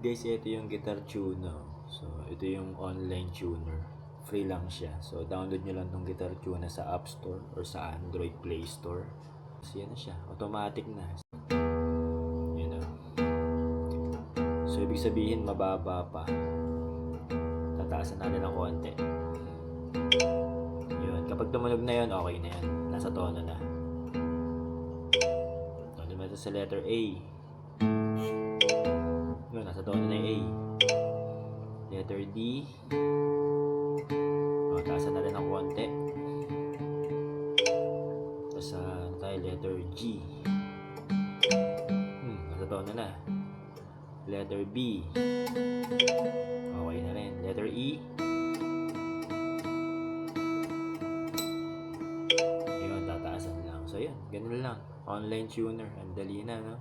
Guys, ito yung guitar tuner. So, ito yung online tuner. Free lang siya. So, download nyo lang tong guitar tuner sa App Store or sa Android Play Store. So, yan na siya. Automatic na. Yun na. So, ibig sabihin, mababa pa. Tataasan natin ng konti. Yun. Kapag tumunog na yun, okay na yun. Nasa tono na. So, dumito sa letter A. Yun, nasa tono na yung A. Letter D. O, taasan na rin ng konti. Tapos, tayo, letter G. Nasa tono na. Letter B. Okay na rin. Letter E. Yun, tataasan lang. So, yun. Ganun lang. Online tuner. Ang dali na, no?